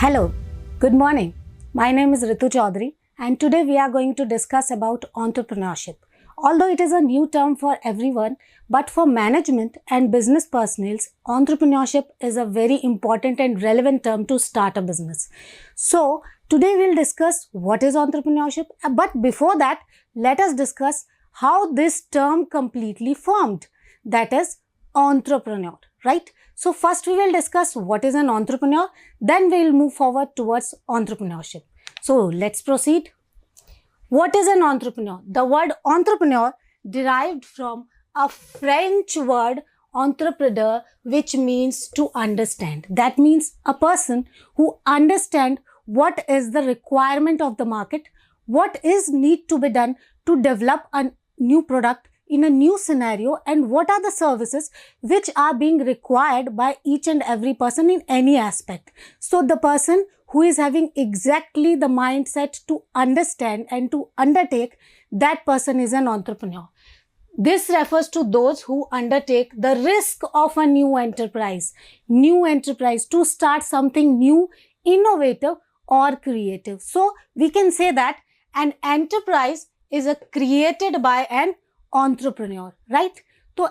Hello, good morning. My name is Ritu Chaudhary and today we are going to discuss about entrepreneurship. Although it is a new term for everyone, but for management and business personnel, entrepreneurship is a very important and relevant term to start a business. So, today we'll discuss what is entrepreneurship, but before that, let us discuss how this term completely formed. That is entrepreneur, right? So first we will discuss what is an entrepreneur, then we will move forward towards entrepreneurship. So let's proceed. What is an entrepreneur? The word entrepreneur derived from a French word entrepreneur, which means to understand. That means a person who understands what is the requirement of the market, what is need to be done to develop a new product in a new scenario, and what are the services which are being required by each and every person in any aspect. So the person who is having exactly the mindset to understand and to undertake, that person is an entrepreneur. This refers to those who undertake the risk of a new enterprise to start something new, innovative or creative. So we can say that an enterprise is created by an entrepreneur, right? So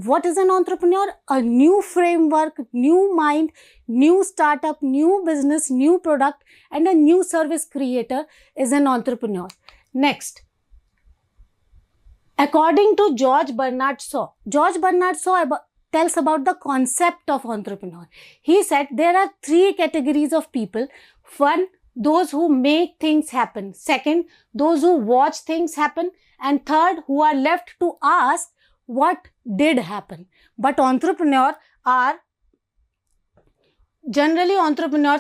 what is an entrepreneur? A new framework, new mind, new startup, new business, new product and a new service creator is an entrepreneur. Next, according to George Bernard Shaw tells about the concept of entrepreneur. He said there are three categories of people. One, those who make things happen. Second, those who watch things happen. And third, who are left to ask what did happen. But entrepreneurs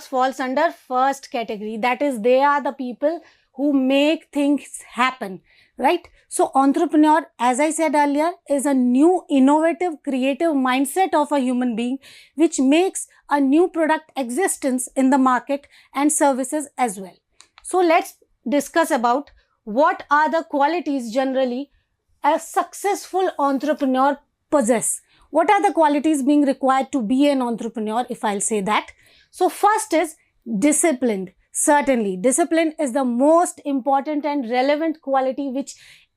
falls under first category. That is, they are the people who make things happen, right? So entrepreneur, as I said earlier, is a new, innovative, creative mindset of a human being which makes a new product existence in the market and services as well. So let's discuss about what are the qualities generally a successful entrepreneur possess. What are the qualities being required to be an entrepreneur, if I'll say that? So first is disciplined. Certainly, discipline is the most important and relevant quality which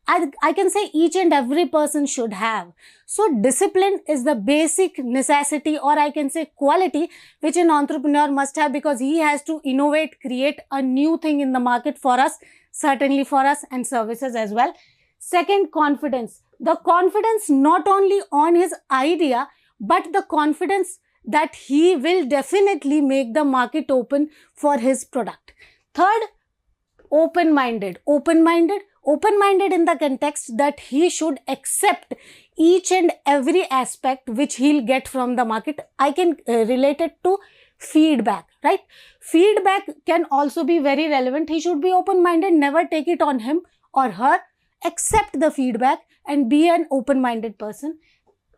I can say each and every person should have. So discipline is the basic necessity, or I can say quality, which an entrepreneur must have, because he has to innovate, create a new thing in the market for us, certainly for us, and services as well. Second, confidence. The confidence not only on his idea, but the confidence that he will definitely make the market open for his product. Third, open-minded. Open-minded in the context that he should accept each and every aspect which he'll get from the market. I can relate it to feedback, right? Feedback can also be very relevant. He should be open-minded, never take it on him or her. Accept the feedback and be an open-minded person.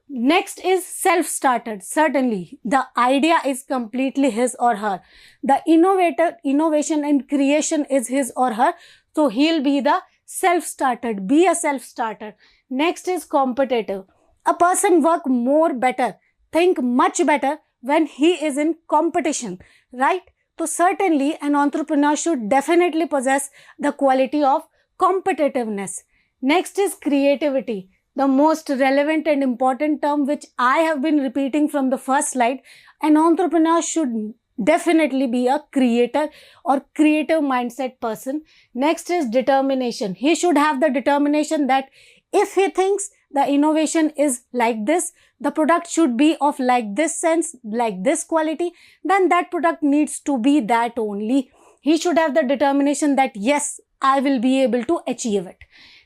Next is self-started. Certainly, the idea is completely his or her. The innovation and creation is his or her. So he'll be the self-started. Be a self-starter. Next is competitive. A person work more better, think much better when he is in competition, right? So certainly an entrepreneur should definitely possess the quality of competitiveness. Next is creativity. The most relevant and important term which I have been repeating from the first slide. An entrepreneur should definitely be a creator or creative mindset person. Next is determination. He should have the determination that if he thinks the innovation is like this, the product should be of like this sense, like this quality, then that product needs to be that only. He should have the determination that yes, I will be able to achieve it.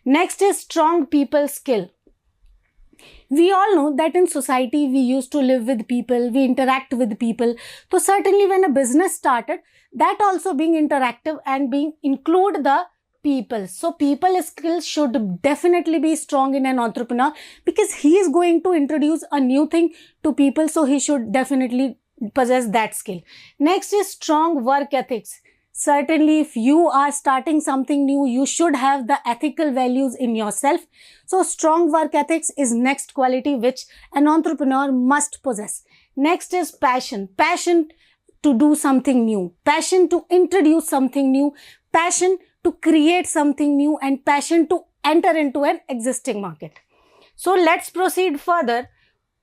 Next is strong people skill. We all know that in society we used to live with people, we interact with people. So certainly when a business started, that also being interactive and being include the people. So people skills should definitely be strong in an entrepreneur, because he is going to introduce a new thing to people. So he should definitely possess that skill. Next is strong work ethics. Certainly, if you are starting something new, you should have the ethical values in yourself. So strong work ethics is next quality which an entrepreneur must possess. Next is passion. Passion to do something new, passion to introduce something new, passion to create something new, and passion to enter into an existing market. So let's proceed further.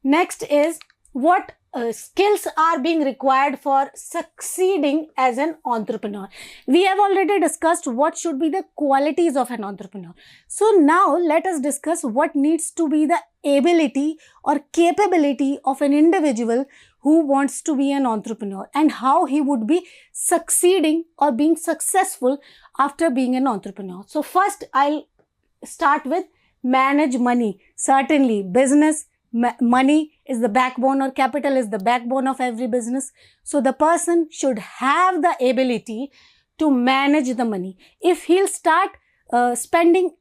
Next is what skills are being required for succeeding as an entrepreneur. We have already discussed what should be the qualities of an entrepreneur. So now let us discuss what needs to be the ability or capability of an individual who wants to be an entrepreneur and how he would be succeeding or being successful after being an entrepreneur. So first I'll start with manage money. Certainly business money is the backbone, or capital is the backbone of every business. So the person should have the ability to manage the money. If he'll start spending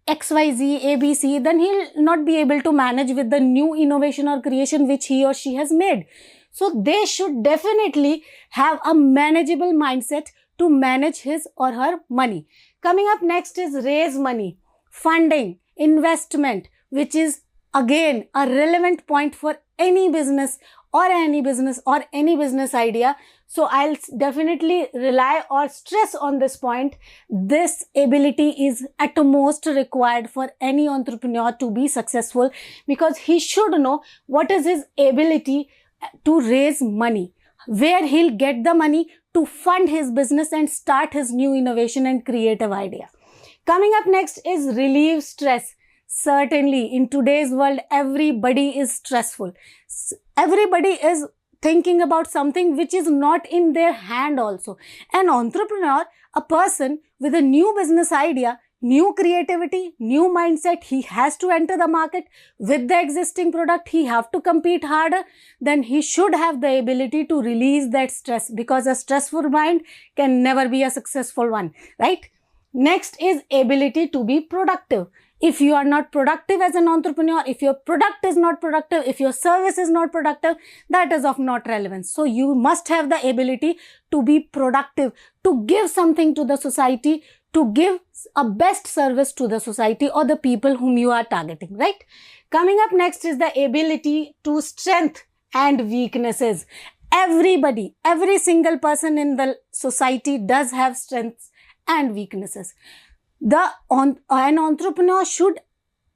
XYZ, ABC, then he'll not be able to manage with the new innovation or creation which he or she has made. So they should definitely have a manageable mindset to manage his or her money. Coming up next is raise money, funding, investment, which is again a relevant point for any business or any business idea. So I'll definitely rely or stress on this point. This ability is at most required for any entrepreneur to be successful, because he should know what is his ability to raise money, where he'll get the money to fund his business and start his new innovation and creative idea. Coming up next is relieve stress. Certainly, in today's world, everybody is stressful. Everybody is thinking about something which is not in their hand also. An entrepreneur, a person with a new business idea, new creativity, new mindset, he has to enter the market with the existing product. He have to compete harder. Then he should have the ability to release that stress, because a stressful mind can never be a successful one, right? Next is ability to be productive. If you are not productive as an entrepreneur, if your product is not productive, if your service is not productive, that is of not relevance. So you must have the ability to be productive, to give something to the society, to give a best service to the society or the people whom you are targeting, right? Coming up next is the ability to strength and weaknesses. Everybody, every single person in the society does have strengths and weaknesses. An entrepreneur should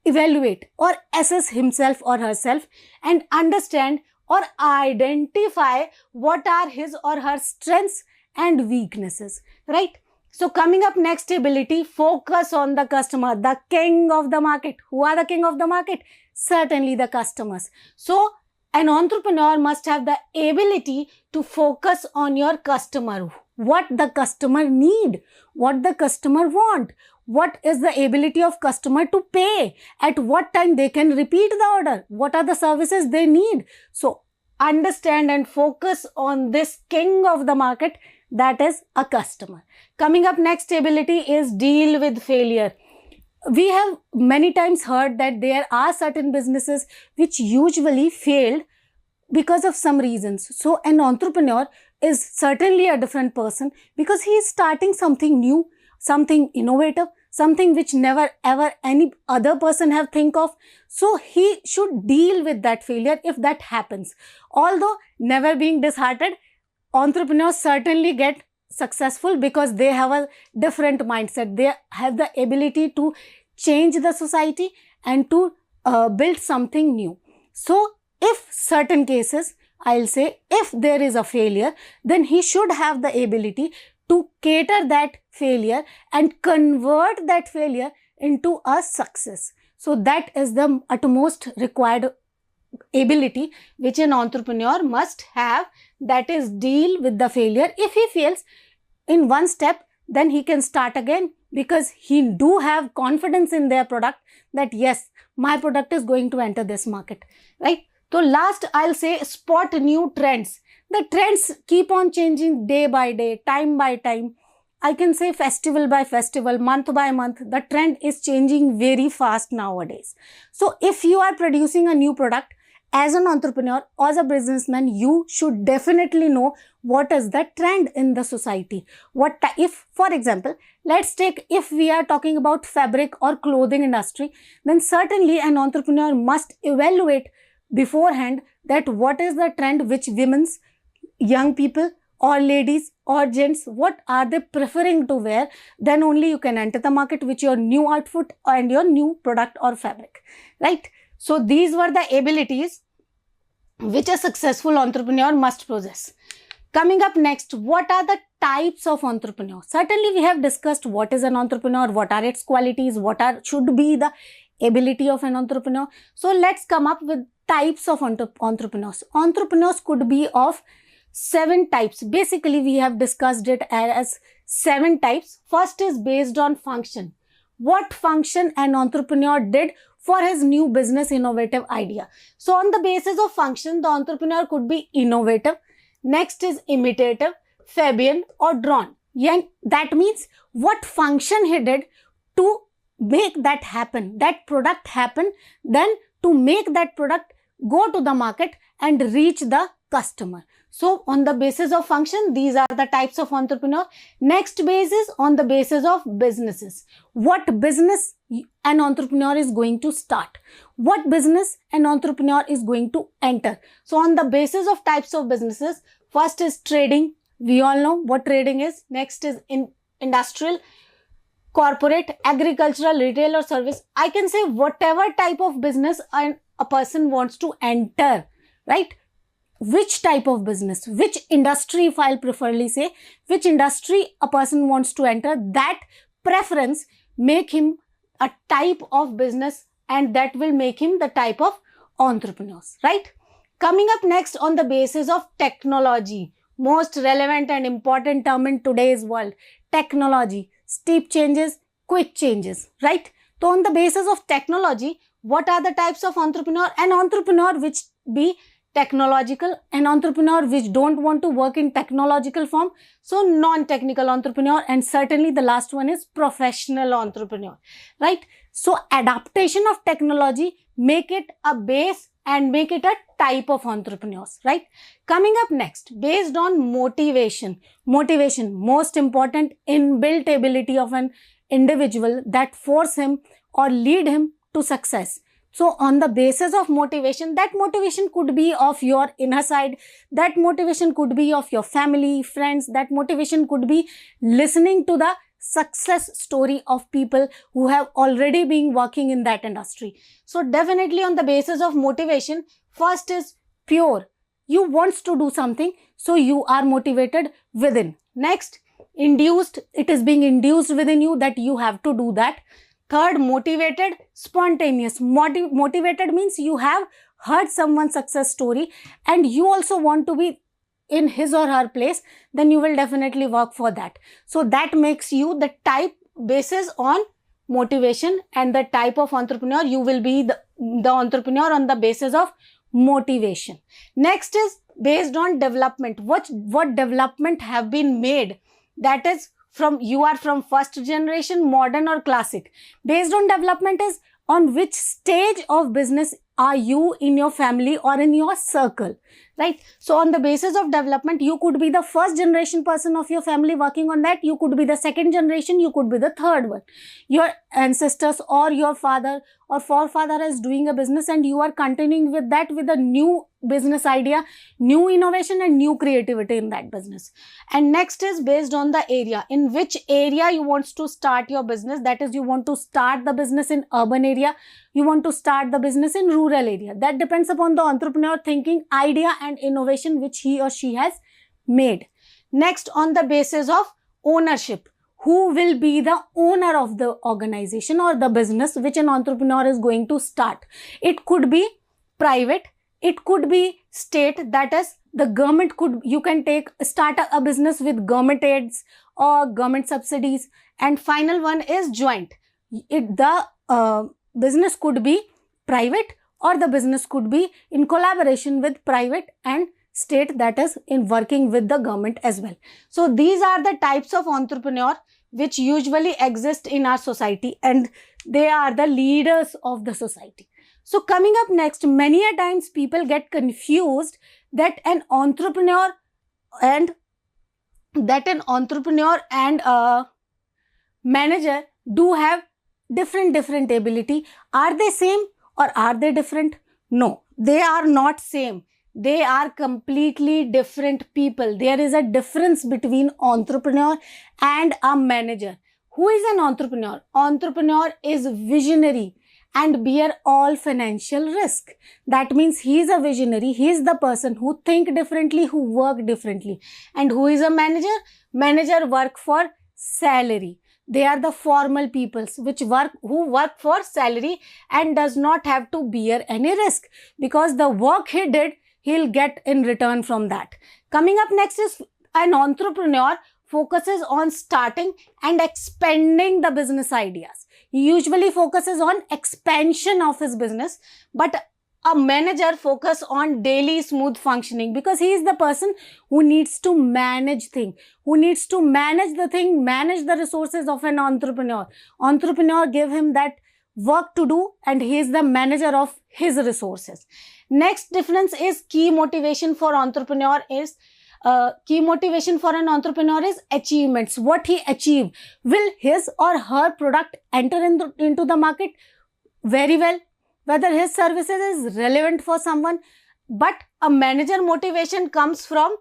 evaluate or assess himself or herself and understand or identify what are his or her strengths and weaknesses, right? So coming up next, ability, focus on the customer, the king of the market. Who are the king of the market? Certainly the customers. So an entrepreneur must have the ability to focus on your customer, what the customer need, what the customer want, what is the ability of customer to pay, at what time they can repeat the order, what are the services they need. So understand and focus on this king of the market, that is a customer. Coming up next, ability is deal with failure. We have many times heard that there are certain businesses which usually failed because of some reasons. So an entrepreneur is certainly a different person, because he is starting something new, something innovative, something which never ever any other person have think of. So he should deal with that failure if that happens. Although never being disheartened, entrepreneurs certainly get successful because they have a different mindset. They have the ability to change the society and to build something new. So if certain cases, I'll say, if there is a failure, then he should have the ability to cater that failure and convert that failure into a success. So that is the utmost required ability which an entrepreneur must have, that is deal with the failure. If he fails in one step, then he can start again, because he do have confidence in their product that yes, my product is going to enter this market, right? So last, I'll say spot new trends. The trends keep on changing day by day, time by time. I can say festival by festival, month by month. The trend is changing very fast nowadays. So if you are producing a new product, as an entrepreneur or as a businessman, you should definitely know what is the trend in the society. If, for example, let's take, if we are talking about fabric or clothing industry, then certainly an entrepreneur must evaluate beforehand that what is the trend which women's young people or ladies or gents, what are they preferring to wear, then only you can enter the market with your new outfit and your new product or fabric, right? So these were the abilities which a successful entrepreneur must possess. Coming up next, what are the types of entrepreneurs? Certainly we have discussed what is an entrepreneur, what are its qualities, should be the ability of an entrepreneur. So let's come up with types of entrepreneurs. Entrepreneurs could be of 7 types. Basically we have discussed it as 7 types. First is based on function. What function an entrepreneur did for his new business innovative idea. So on the basis of function, the entrepreneur could be innovative. Next is imitative, Fabian or drawn. That means what function he did to make that happen, that product happen, then to make that product go to the market and reach the customer. So on the basis of function, these are the types of entrepreneur. Next basis on the basis of businesses. What business an entrepreneur is going to start? What business an entrepreneur is going to enter? So on the basis of types of businesses, first is trading. We all know what trading is. Next is industrial, corporate, agricultural, retail or service. I can say whatever type of business a person wants to enter, right? Which type of business, which industry, if I'll preferably say, which industry a person wants to enter, that preference make him a type of business and that will make him the type of entrepreneurs, right? Coming up next on the basis of technology, most relevant and important term in today's world, technology, steep changes, quick changes, right? So on the basis of technology, what are the types of entrepreneur? An entrepreneur which be technological, an entrepreneur which don't want to work in technological form, so non-technical entrepreneur, and certainly the last one is professional entrepreneur, right? So adaptation of technology make it a base and make it a type of entrepreneurs, right? Coming up next, based on motivation. Motivation, most important inbuilt ability of an individual that force him or lead him to success. So on the basis of motivation, that motivation could be of your inner side, that motivation could be of your family, friends, that motivation could be listening to the success story of people who have already been working in that industry. So definitely on the basis of motivation, first is pure. You want to do something, so you are motivated within. Next, induced. It is being induced within you that you have to do that. Third, motivated, spontaneous. Motivated means you have heard someone's success story and you also want to be in his or her place, then you will definitely work for that. So that makes you the type basis on motivation, and the type of entrepreneur you will be the entrepreneur on the basis of motivation. Next is based on development. What development have been made, that is you are from first generation, modern or classic. Based on development is on which stage of business are you in your family or in your circle, right? So on the basis of development, you could be the first generation person of your family working on that. You could be the second generation, you could be the third one. Your ancestors or your father or forefather is doing a business and you are continuing with that with a new business idea, new innovation and new creativity in that business. And next is based on the area, in which area you want to start your business. That is, you want to start the business in urban area, you want to start the business in rural area. That depends upon the entrepreneur thinking, idea and innovation which he or she has made. Next, on the basis of ownership, who will be the owner of the organization or the business which an entrepreneur is going to start. It could be private, it could be state, that is the government you can start a business with government aids or government subsidies. And final one is joint. The business could be private or the business could be in collaboration with private and state, that is in working with the government as well. So these are the types of entrepreneur which usually exist in our society and they are the leaders of the society. So coming up next, many a times people get confused that an entrepreneur and a manager do have different ability. Are they same or are they different? No, they are not same. They are completely different people. There is a difference between entrepreneur and a manager. Who is an entrepreneur? Entrepreneur is visionary and bear all financial risk. That means he is a visionary. He is the person who think differently, who work differently. And who is a manager? Manager work for salary. They are the formal peoples who work for salary and does not have to bear any risk, because the work he did, he'll get in return from that. Coming up next is an entrepreneur focuses on starting and expanding the business ideas. He usually focuses on expansion of his business, but a manager focus on daily smooth functioning, because he is the person who needs to manage things, who needs to manage the thing, manage the resources of an entrepreneur. Entrepreneur give him that work to do and he is the manager of his resources. Next difference is key motivation for entrepreneur is achievements. What he achieve. Will his or her product enter into the market? Very well. Whether his services is relevant for someone. But a manager motivation comes from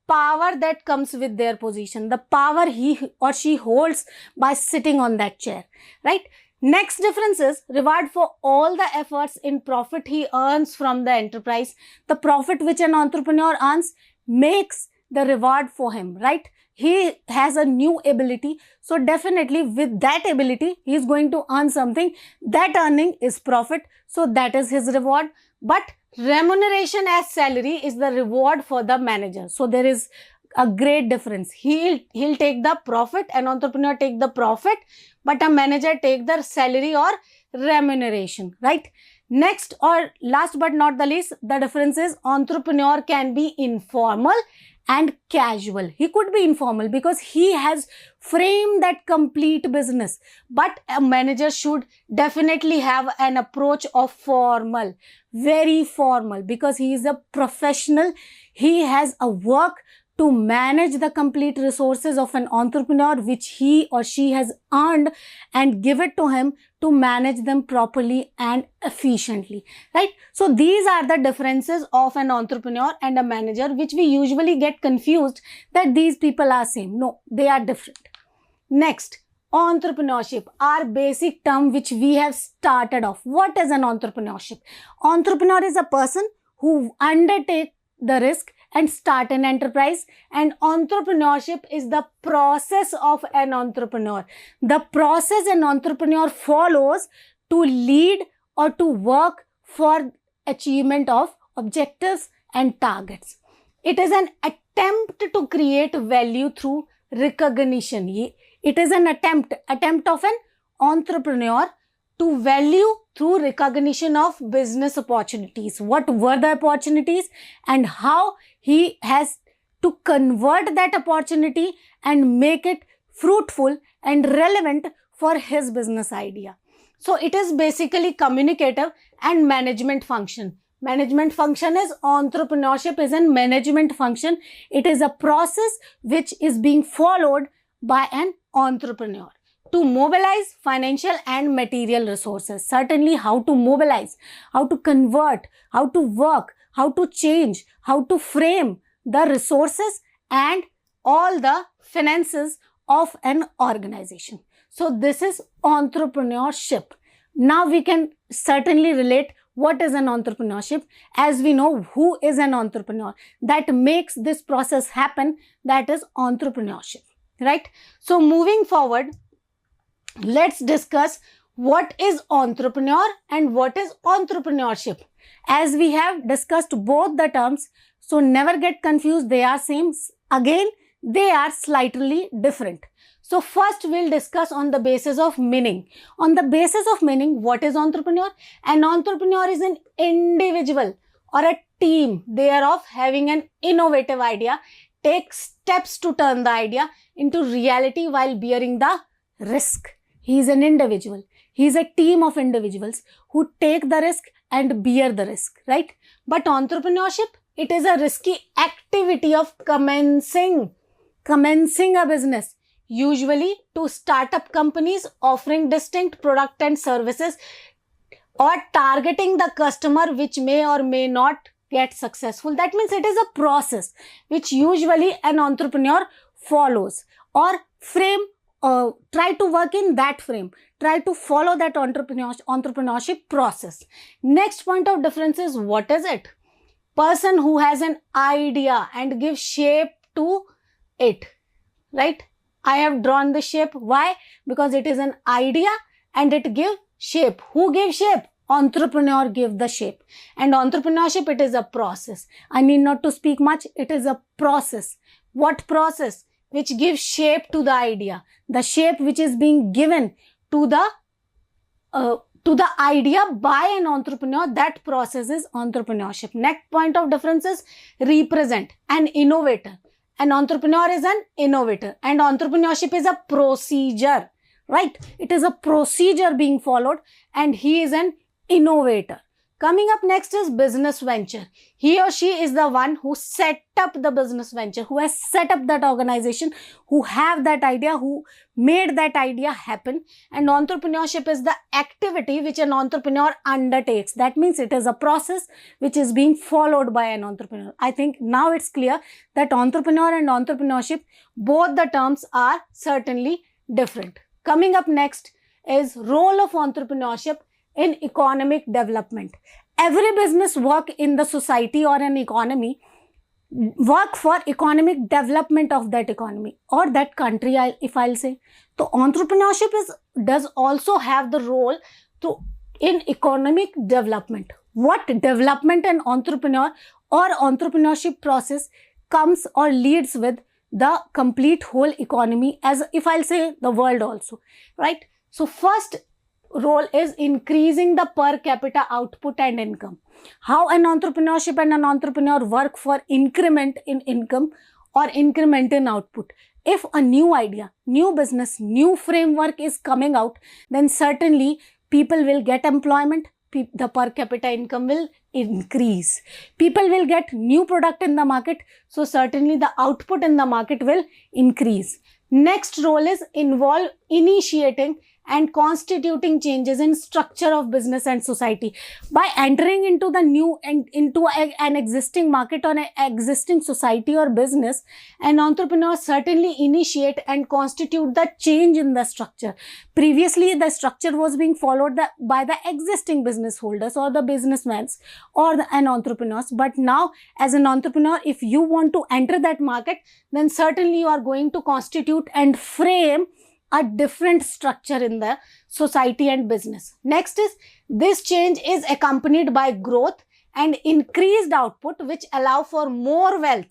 power that comes with their position. The power he or she holds by sitting on that chair. Right? Next difference is reward for all the efforts in profit he earns from the enterprise. The profit which an entrepreneur earns makes the reward for him, right? He has a new ability. So definitely with that ability, he is going to earn something. That earning is profit. So that is his reward. But remuneration as salary is the reward for the manager. So there is a great difference. He'll take the profit, an entrepreneur take the profit, but a manager take the salary or remuneration, right? Next or last but not the least, the difference is entrepreneur can be informal and casual. He could be informal because he has framed that complete business. But a manager should definitely have an approach of formal, very formal, because he is a professional. He has a work to manage the complete resources of an entrepreneur which he or she has earned and give it to him to manage them properly and efficiently, right? So these are the differences of an entrepreneur and a manager, which we usually get confused that these people are same. No, they are different. Next, entrepreneurship, our basic term which we have started off. What is an entrepreneurship? Entrepreneur is a person who undertake the risk and start an enterprise, and entrepreneurship is the process of an entrepreneur. The process an entrepreneur follows to lead or to work for achievement of objectives and targets. It is an attempt to create value through recognition. It is an attempt of an entrepreneur to value through recognition of business opportunities. What were the opportunities and how he has to convert that opportunity and make it fruitful and relevant for his business idea. So it is basically communicative and management function. Management function is entrepreneurship is a management function. It is a process which is being followed by an entrepreneur to mobilize financial and material resources. Certainly how to mobilize, how to convert, how to work, how to change, how to frame the resources and all the finances of an organization. So this is entrepreneurship. Now we can certainly relate what is an entrepreneurship, as we know who is an entrepreneur that makes this process happen, that is entrepreneurship, right? So moving forward, let's discuss what is entrepreneur and what is entrepreneurship. As we have discussed both the terms, so never get confused, they are same. Again, they are slightly different. So first we'll discuss on the basis of meaning. On the basis of meaning, what is entrepreneur? An entrepreneur is an individual or a team thereof having an innovative idea, take steps to turn the idea into reality while bearing the risk. He is an individual. He is a team of individuals who take the risk and bear the risk, right? But entrepreneurship, it is a risky activity of commencing a business, usually to start-up companies offering distinct product and services or targeting the customer which may or may not get successful. That means it is a process which usually an entrepreneur follows or frame, try to work in that frame, try to follow that entrepreneurship process. Next point of difference is, what is it? Person who has an idea and gives shape to it, right? I have drawn the shape. Why? Because it is an idea and it gives shape. Who gives shape? Entrepreneur give the shape. And entrepreneurship, it is a process. I need not to speak much. It is a process. What process? Which gives shape to the idea. The shape which is being given to the idea by an entrepreneur, that process is entrepreneurship. Next point of difference is represent, an innovator. An entrepreneur is an innovator and entrepreneurship is a procedure, right? It is a procedure being followed and he is an innovator. Coming up next is business venture. He or she is the one who set up the business venture, who has set up that organization, who have that idea, who made that idea happen. And entrepreneurship is the activity which an entrepreneur undertakes. That means it is a process which is being followed by an entrepreneur. I think now it's clear that entrepreneur and entrepreneurship, both the terms are certainly different. Coming up next is role of entrepreneurship in economic development. Every business work in the society or an economy work for economic development of that economy or that country, if I'll say. So entrepreneurship does also have the role in economic development. What development an entrepreneur or entrepreneurship process comes or leads with the complete whole economy, as if I'll say the world also, right? So first role is increasing the per capita output and income. How an entrepreneurship and an entrepreneur work for increment in income or increment in output. If a new idea, new business, new framework is coming out, then certainly people will get employment, the per capita income will increase. People will get new product in the market, so certainly the output in the market will increase. Next role is initiating and constituting changes in structure of business and society. By entering into the new and into an existing market or an existing society or business, an entrepreneur certainly initiate and constitute the change in the structure. Previously, the structure was being followed by the existing business holders or the businessmen or an entrepreneurs. But now, as an entrepreneur, if you want to enter that market, then certainly you are going to constitute and frame a different structure in the society and business. Next is, this change is accompanied by growth and increased output which allow for more wealth,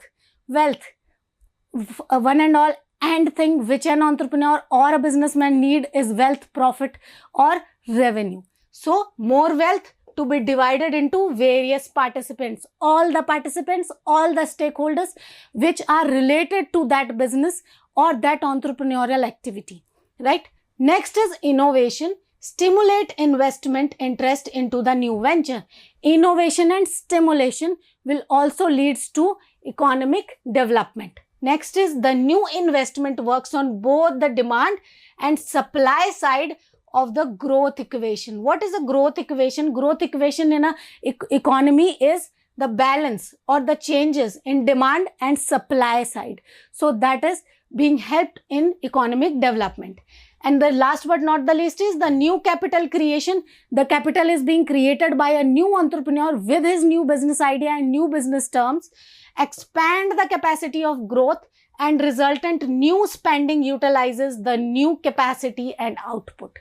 one and all, and thing which an entrepreneur or a businessman need is wealth, profit or revenue. So more wealth to be divided into various participants, all the stakeholders which are related to that business or that entrepreneurial activity, right? Next is innovation. Stimulate investment interest into the new venture. Innovation and stimulation will also leads to economic development. Next is the new investment works on both the demand and supply side of the growth equation. What is a growth equation? Growth equation in a economy is the balance or the changes in demand and supply side. So that is being helped in economic development. And the last but not the least is the new capital creation. The capital is being created by a new entrepreneur with his new business idea and new business terms, expand the capacity of growth, and resultant new spending utilizes the new capacity and output.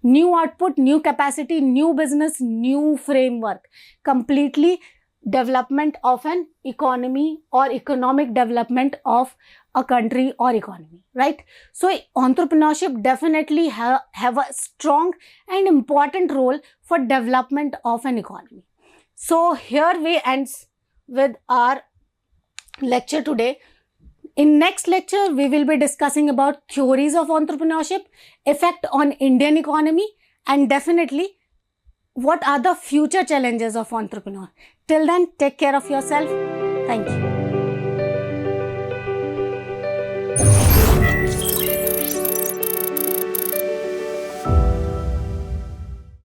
New output, new capacity, new business, new framework. Completely development of an economy or economic development of a country or economy, right? So entrepreneurship definitely have a strong and important role for development of an economy. So here we ends with our lecture today. In next lecture, we will be discussing about theories of entrepreneurship, effect on Indian economy, and definitely what are the future challenges of entrepreneur. Till then, take care of yourself. Thank you.